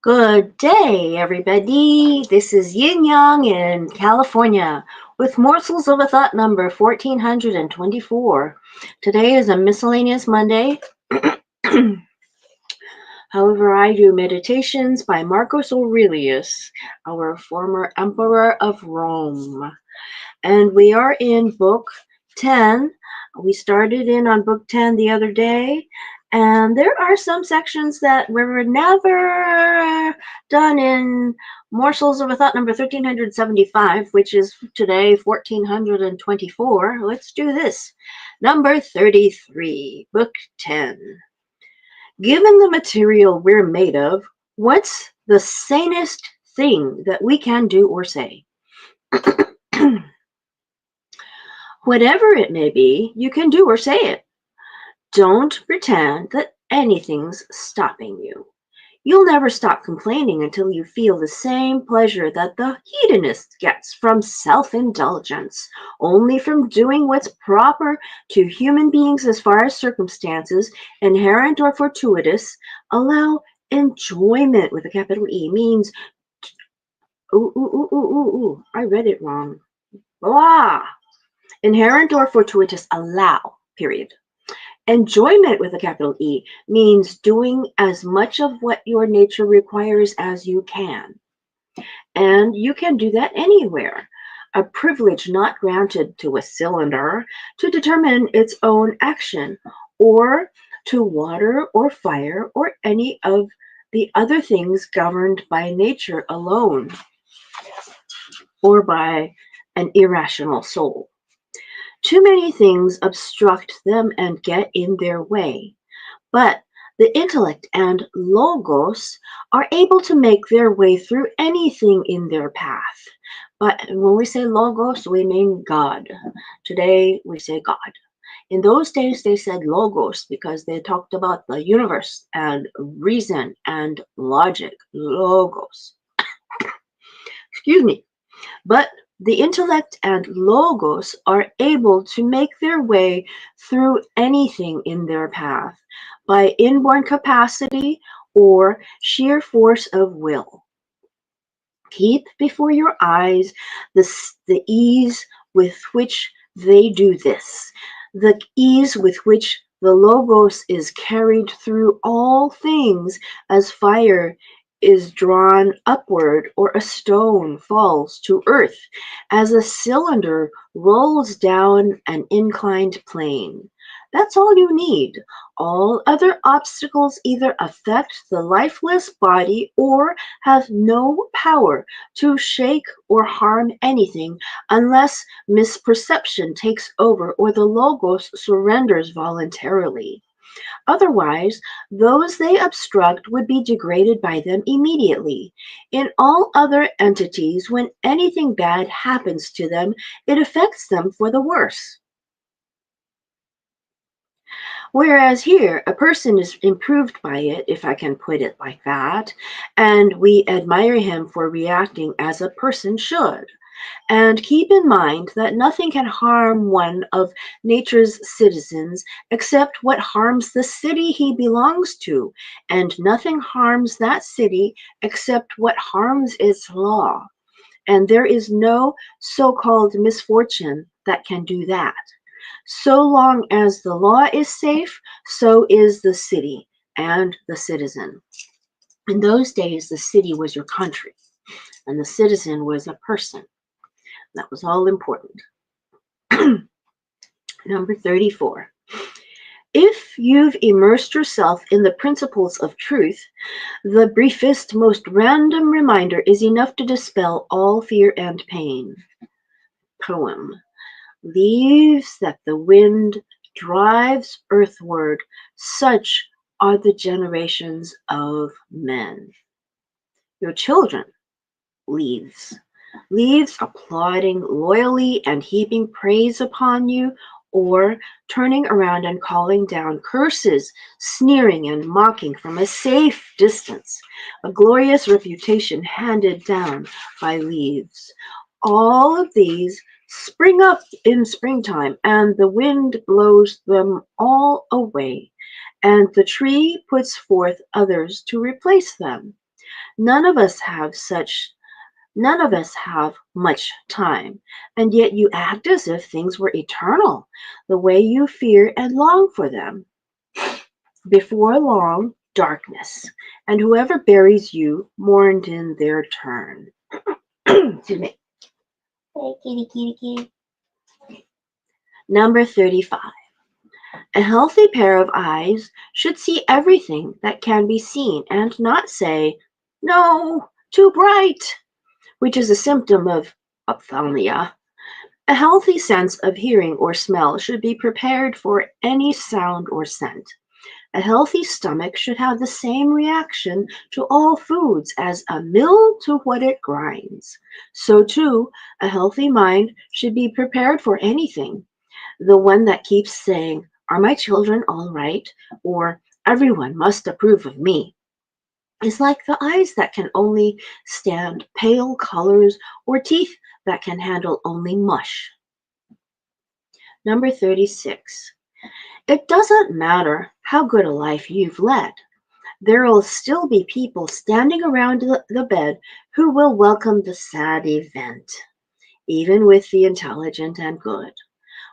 Good day, everybody. This is Yin Yang in California with Morsels of a Thought number 1424. Today is a miscellaneous Monday. However, I do meditations by Marcus Aurelius, our former emperor of Rome. And we are in book 10. We started in on book 10 the other day, and there are some sections that were never done in Morsels of a Thought number 1375, which is today 1424. Let's do this. Number 33, book 10. Given the material we're made of, what's the sanest thing that we can do or say? Whatever it may be, you can do or say it. Don't pretend that anything's stopping you. You'll never stop complaining until you feel the same pleasure that the hedonist gets from self-indulgence, only from doing what's proper to human beings as far as circumstances, inherent or fortuitous, allow enjoyment with a capital E means, I read it wrong. Blah. Inherent or fortuitous, allow, period. Enjoyment with a capital E means doing as much of what your nature requires as you can. And you can do that anywhere. A privilege not granted to a cylinder to determine its own action, or to water or fire or any of the other things governed by nature alone, or by an irrational soul. Too many things obstruct them and get in their way, but the intellect and logos are able to make their way through anything in their path. But when we say logos, we mean God. Today we say God. In those days, they said logos because they talked about the universe and reason and logic. Logos. Excuse me. But the intellect and logos are able to make their way through anything in their path by inborn capacity or sheer force of will. Keep before your eyes the ease with which they do this, the ease with which the logos is carried through all things as fire is drawn upward or a stone falls to earth, as a cylinder rolls down an inclined plane. That's all you need. All other obstacles either affect the lifeless body or have no power to shake or harm anything unless misperception takes over or the logos surrenders voluntarily. Otherwise, those they obstruct would be degraded by them immediately. In all other entities, when anything bad happens to them, it affects them for the worse. Whereas here, a person is improved by it, if I can put it like that, and we admire him for reacting as a person should. And keep in mind that nothing can harm one of nature's citizens except what harms the city he belongs to, and nothing harms that city except what harms its law. And there is no so-called misfortune that can do that. So long as the law is safe, so is the city and the citizen. In those days, the city was your country, and the citizen was a person. That was all important. Number 34. If you've immersed yourself in the principles of truth, the briefest, most random reminder is enough to dispel all fear and pain. Poem. Leaves that the wind drives earthward, such are the generations of men. Your children, leaves. Leaves applauding loyally and heaping praise upon you, or turning around and calling down curses, sneering and mocking from a safe distance, a glorious reputation handed down by leaves. All of these spring up in springtime, and the wind blows them all away, and the tree puts forth others to replace them. None of us have such None of us have much time, and yet you act as if things were eternal, the way you fear and long for them. Before long, darkness, and whoever buries you mourned in their turn. Excuse me. Hey, kitty, kitty, kitty. Number 35. A healthy pair of eyes should see everything that can be seen and not say, "No, too bright," which is a symptom of ophthalmia. A healthy sense of hearing or smell should be prepared for any sound or scent. A healthy stomach should have the same reaction to all foods as a mill to what it grinds. So, too, a healthy mind should be prepared for anything. The one that keeps saying, "Are my children all right?" or "Everyone must approve of me," is like the eyes that can only stand pale colors or teeth that can handle only mush. Number 36. It doesn't matter how good a life you've led. There'll still be people standing around the bed who will welcome the sad event, even with the intelligent and good.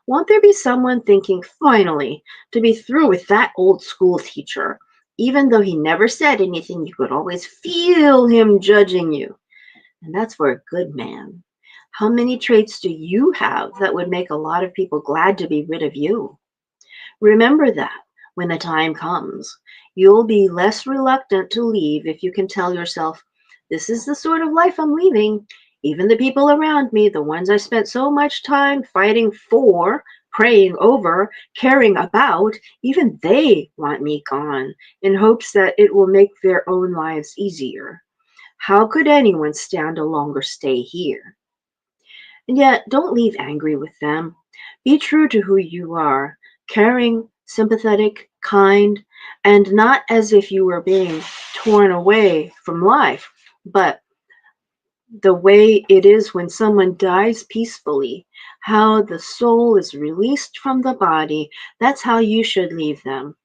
Won't there be someone thinking, "Finally, to be through with that old school teacher. Even though he never said anything, you could always feel him judging you." And that's for a good man. How many traits do you have that would make a lot of people glad to be rid of you? Remember that when the time comes, you'll be less reluctant to leave if you can tell yourself, "This is the sort of life I'm leaving. Even the people around me, the ones I spent so much time fighting for, praying over, caring about, even they want me gone in hopes that it will make their own lives easier. How could anyone stand a longer stay here?" And yet, don't leave angry with them. Be true to who you are, caring, sympathetic, kind, and not as if you were being torn away from life, but the way it is when someone dies peacefully, how the soul is released from the body. That's how you should leave them.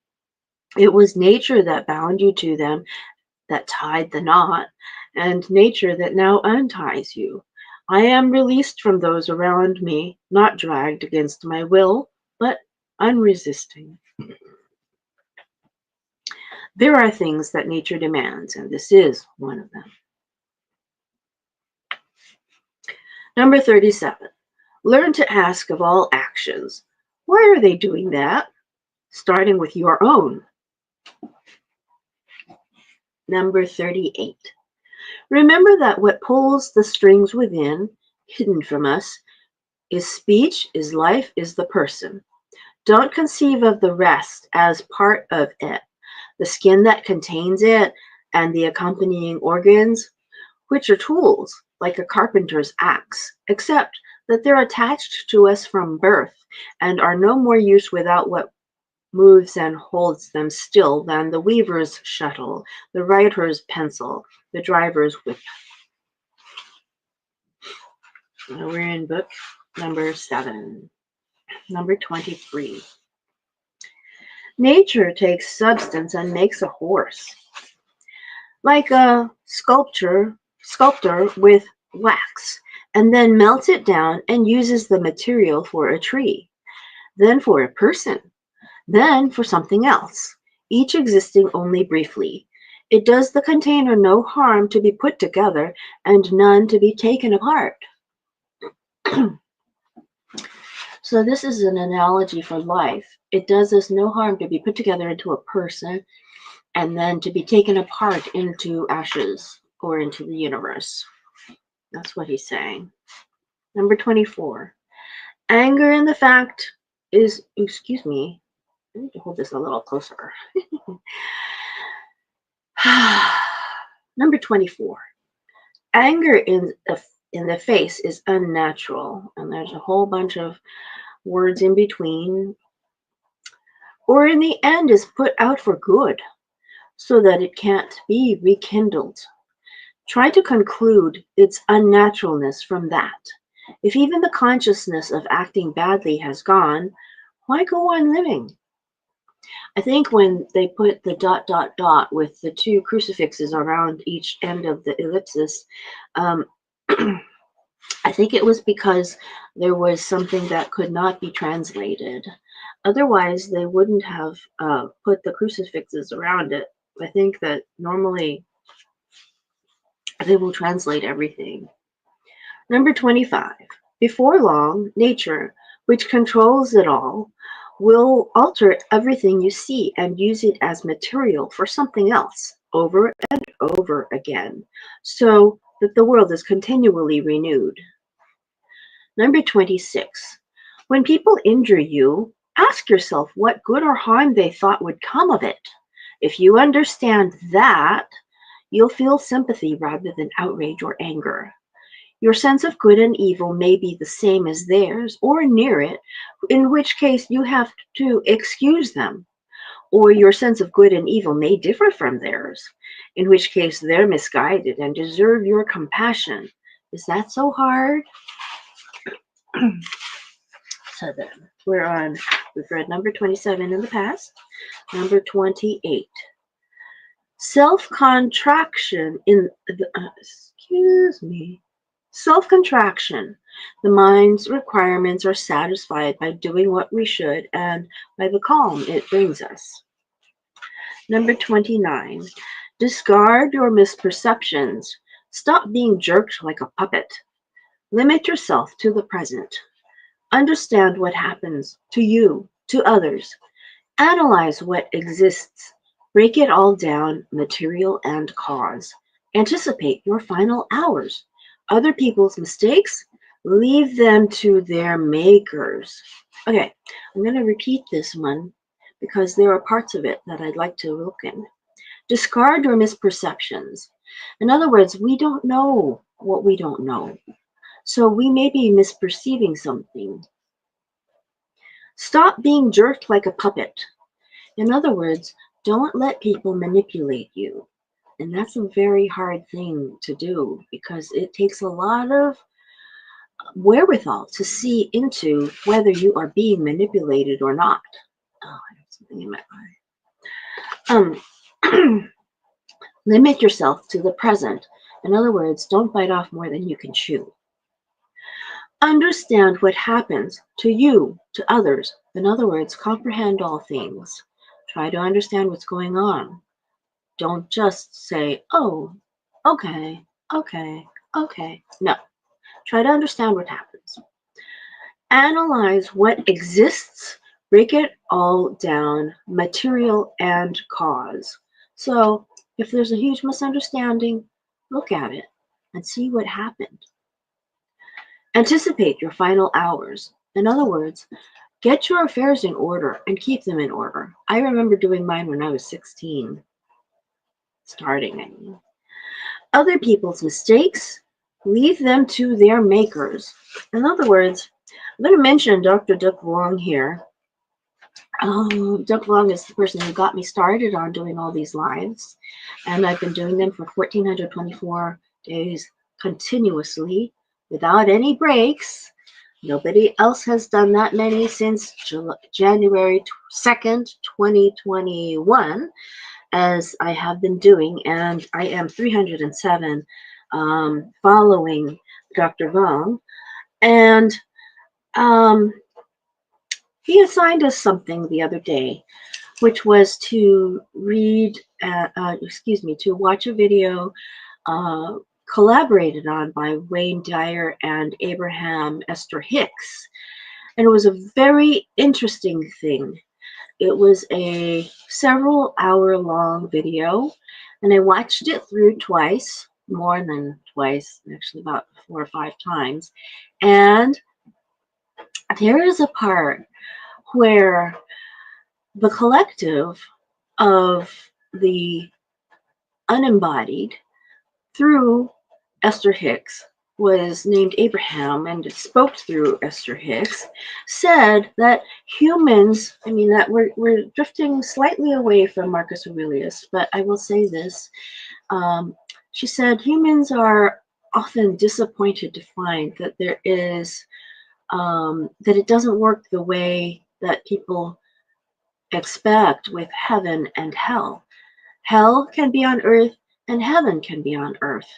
It was nature that bound you to them, that tied the knot, and nature that now unties you. I am released from those around me, not dragged against my will, but unresisting. There are things that nature demands, and this is one of them. Number 37. Learn to ask of all actions, "Why are they doing that?" starting with your own. Number 38. Remember that what pulls the strings within, hidden from us, is speech, is life, is the person. Don't conceive of the rest as part of it, the skin that contains it, and the accompanying organs, which are tools, like a carpenter's axe, except that they're attached to us from birth, and are no more use without what moves and holds them still than the weaver's shuttle, the writer's pencil, the driver's whip. Now we're in book number 7. Number 23. Nature takes substance and makes a horse, like a sculptor with wax, and then melts it down and uses the material for a tree, then for a person, then for something else, each existing only briefly. It does the container no harm to be put together and none to be taken apart. So this is an analogy for life. It does us no harm to be put together into a person and then to be taken apart into ashes or into the universe. That's what he's saying. Number 24. Anger in the fact is, excuse me, I need to hold this a little closer. Number 24. Anger in the face is unnatural, and there's a whole bunch of words in between, or in the end is put out for good, so that it can't be rekindled. Try to conclude its unnaturalness from that. If even the consciousness of acting badly has gone, why go on living? I think when they put the dot, dot, dot with the two crucifixes around each end of the ellipsis, um, I think it was because there was something that could not be translated. Otherwise, they wouldn't have put the crucifixes around it. I think that normally they will translate everything. Number 25. Before long, nature, which controls it all, will alter everything you see and use it as material for something else over and over again, so that the world is continually renewed. Number 26. When people injure you, ask yourself what good or harm they thought would come of it. If you understand that, you'll feel sympathy rather than outrage or anger. Your sense of good and evil may be the same as theirs or near it, in which case you have to excuse them. Or your sense of good and evil may differ from theirs, in which case they're misguided and deserve your compassion. Is that so hard? So then, we've read number 27 in the past. Number 28. Self-contraction in the, Self-contraction. The mind's requirements are satisfied by doing what we should and by the calm it brings us. Number 29. Discard your misperceptions. Stop being jerked like a puppet. Limit yourself to the present. Understand what happens to you, to others. Analyze what exists. Break it all down, material and cause. Anticipate your final hours. Other people's mistakes, leave them to their makers. Okay, I'm going to repeat this one because there are parts of it that I'd like to look in. Discard your misperceptions. In other words, we don't know what we don't know. So we may be misperceiving something. Stop being jerked like a puppet. In other words, don't let people manipulate you. And that's a very hard thing to do because it takes a lot of wherewithal to see into whether you are being manipulated or not. Oh, I have something in my eye. Limit yourself to the present. In other words, don't bite off more than you can chew. Understand what happens to you, to others. In other words, comprehend all things. Try to understand what's going on. Don't just say, oh, okay, okay, okay. No. Try to understand what happens. Analyze what exists. Break it all down, material and cause. So if there's a huge misunderstanding, look at it and see what happened. Anticipate your final hours. In other words, get your affairs in order and keep them in order. I remember doing mine when I was 16. Starting, I mean. Other people's mistakes, leave them to their makers. In other words, I'm going to mention Dr. Duc Wong here. Duc Wong is the person who got me started on doing all these lives, and I've been doing them for 1,424 days continuously without any breaks. Nobody else has done that many since January 2nd, 2021, as I have been doing, and I am 307 following Dr. Wong. And he assigned us something the other day, which was to to watch a video collaborated on by Wayne Dyer and Abraham Esther Hicks. And it was a very interesting thing. It was a several hour long video, and I watched it through twice, more than twice, actually about 4 or 5 times. And there is a part where the collective of the unembodied through Esther Hicks was named Abraham, and it spoke through Esther Hicks, said that humans, I mean, that we're drifting slightly away from Marcus Aurelius, but I will say this. She said humans are often disappointed to find that there is, that it doesn't work the way that people expect with heaven and hell. Hell can be on earth and heaven can be on earth.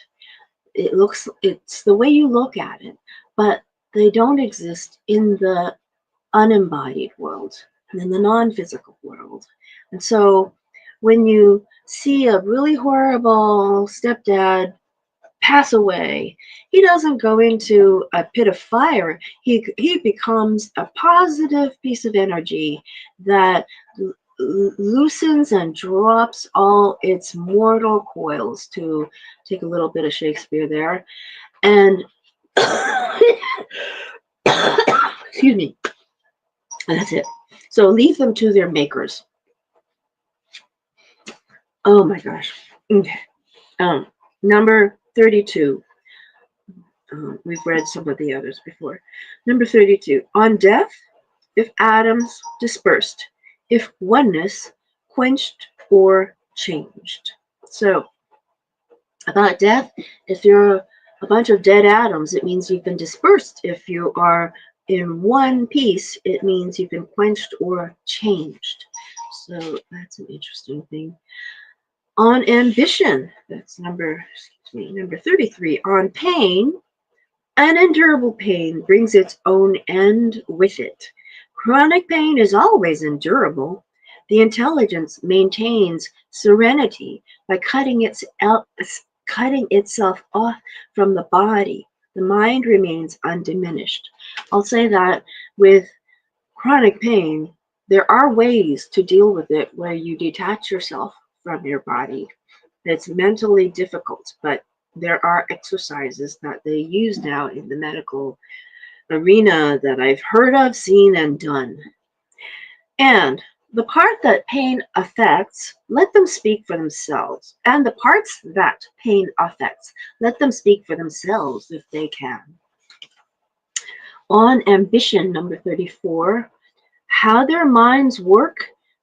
It's the way you look at it, but they don't exist in the unembodied world and in the non-physical world. And so when you see a really horrible stepdad pass away, he doesn't go into a pit of fire. He becomes a positive piece of energy that loosens and drops all its mortal coils, to take a little bit of Shakespeare there. And excuse me, that's it. So leave them to their makers. Oh my gosh. Okay. Number 32. We've read some of the others before. Number 32. On death, if atoms dispersed, if oneness quenched or changed. So, about death, if you're a bunch of dead atoms, it means you've been dispersed. If you are in one piece, it means you've been quenched or changed. So, that's an interesting thing. On ambition, that's number 33. On pain, unendurable pain brings its own end with it. Chronic pain is always endurable. The intelligence maintains serenity by cutting itself off from the body. The mind remains undiminished. I'll say that with chronic pain, there are ways to deal with it where you detach yourself from your body. It's mentally difficult, but there are exercises that they use now in the medical arena that I've heard of, seen, and done. And the part that pain affects, let them speak for themselves. And the parts that pain affects, let them speak for themselves if they can. On ambition, number 34, how their minds work,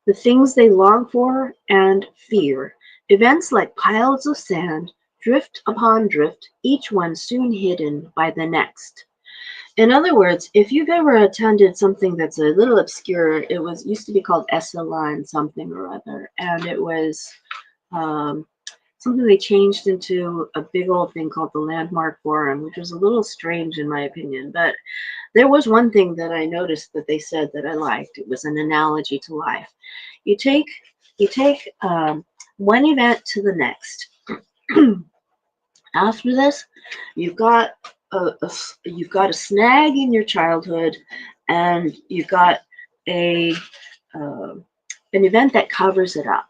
the things they long for and fear. Events like piles of sand, drift upon drift, each one soon hidden by the next. In other words, if you've ever attended something that's a little obscure, it used to be called Esalen something or other, and it was something they changed into a big old thing called the Landmark Forum, which was a little strange in my opinion, but there was one thing that I noticed that they said that I liked. It was an analogy to life. You take one event to the next. After this, you've got a snag in your childhood, and you've got an event that covers it up.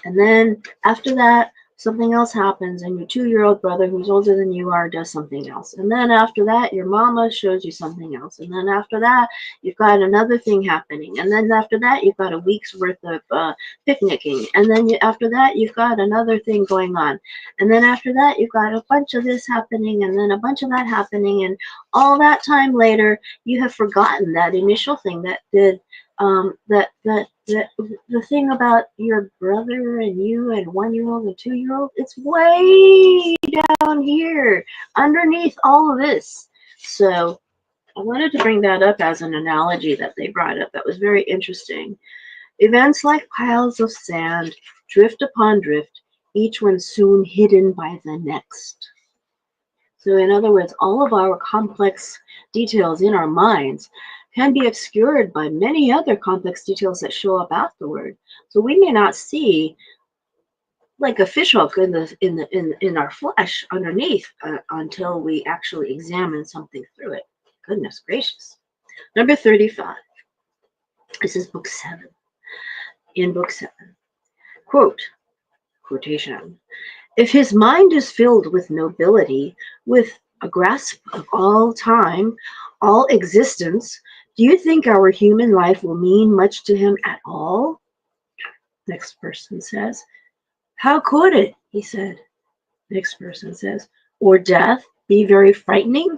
And then after that, something else happens, and your 2-year-old brother, who's older than you are, does something else. And then after that, your mama shows you something else. And then after that, you've got another thing happening. And then after that, you've got a week's worth of picnicking. And then after that, you've got another thing going on. And then after that, you've got a bunch of this happening, and then a bunch of that happening. And all that time later, you have forgotten that initial thing that did the thing about your brother and you and 1-year-old and 2-year-old, it's way down here underneath all of this. So I wanted to bring that up as an analogy that they brought up that was very interesting. Events like piles of sand, drift upon drift, each one soon hidden by the next. So in other words, all of our complex details in our minds can be obscured by many other complex details that show up afterward. So we may not see like a fishhook in our flesh underneath until we actually examine something through it. Goodness gracious. Number 35. This is book 7. In book 7, quote, quotation, if his mind is filled with nobility, with a grasp of all time, all existence, do you think our human life will mean much to him at all? Next person says, how could it? He said. Next person says, or death be very frightening?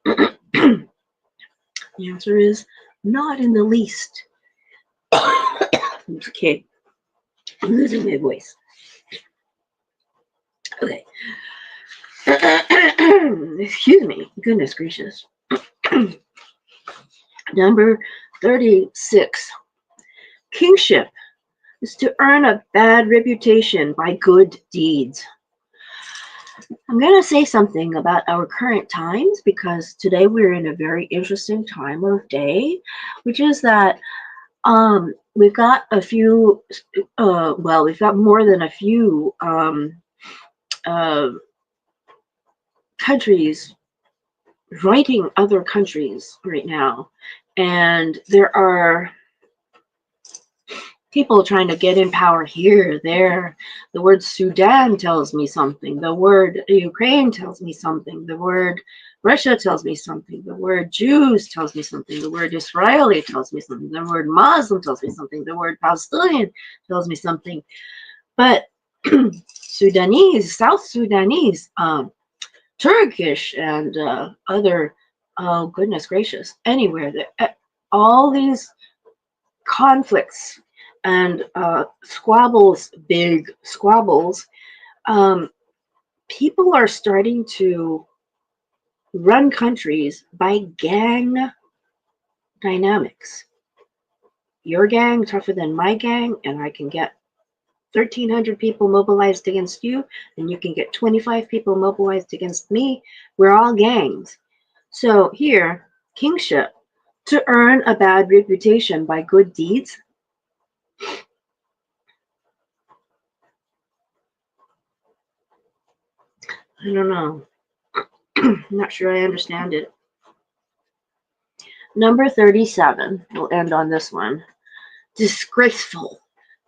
The answer is, not in the least. Okay, I'm losing my voice. Okay. Excuse me. Goodness gracious. Number 36. Kingship is to earn a bad reputation by good deeds. I'm going to say something about our current times because today we're in a very interesting time of day, which is that we've got a few, well, we've got more than a few uh, countries writing other countries right now. And there are people trying to get in power here, there. The word Sudan tells me something. The word Ukraine tells me something. The word Russia tells me something. The word Jews tells me something. The word Israeli tells me something. The word Muslim tells me something. The word Palestinian tells me something. But Sudanese, South Sudanese, Turkish, and other, oh goodness gracious, anywhere, all these conflicts and squabbles, big squabbles, people are starting to run countries by gang dynamics. Your gang tougher than my gang, and I can get 1,300 people mobilized against you, and you can get 25 people mobilized against me. We're all gangs. So here, kingship, to earn a bad reputation by good deeds. I don't know. I'm not sure I understand it. Number 37, we'll end on this one. Disgraceful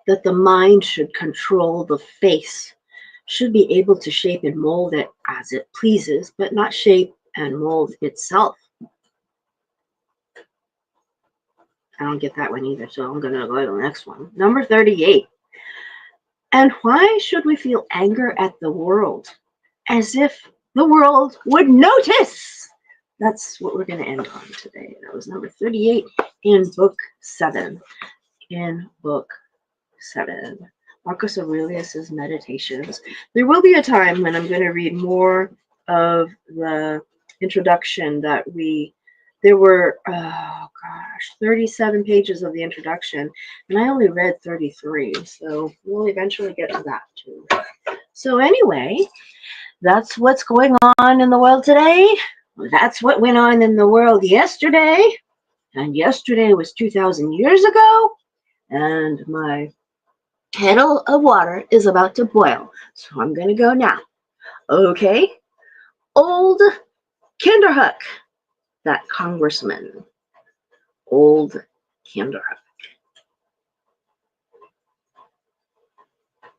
that the mind should control the face, should be able to shape and mold it as it pleases, but not shape and mold itself. I don't get that one either, so I'm going to go to the next one. Number 38. And why should we feel anger at the world? As if the world would notice. That's what we're going to end on today. That was number 38 in book 7. In book 7. Marcus Aurelius's Meditations. There will be a time when I'm going to read more of the introduction that there were, 37 pages of the introduction, and I only read 33, so we'll eventually get to that too. So anyway, that's what's going on in the world today. That's what went on in the world yesterday, and yesterday was 2,000 years ago, and my kettle of water is about to boil, so I'm going to go now. Okay, old Kinderhook, that congressman, old Kinderhook.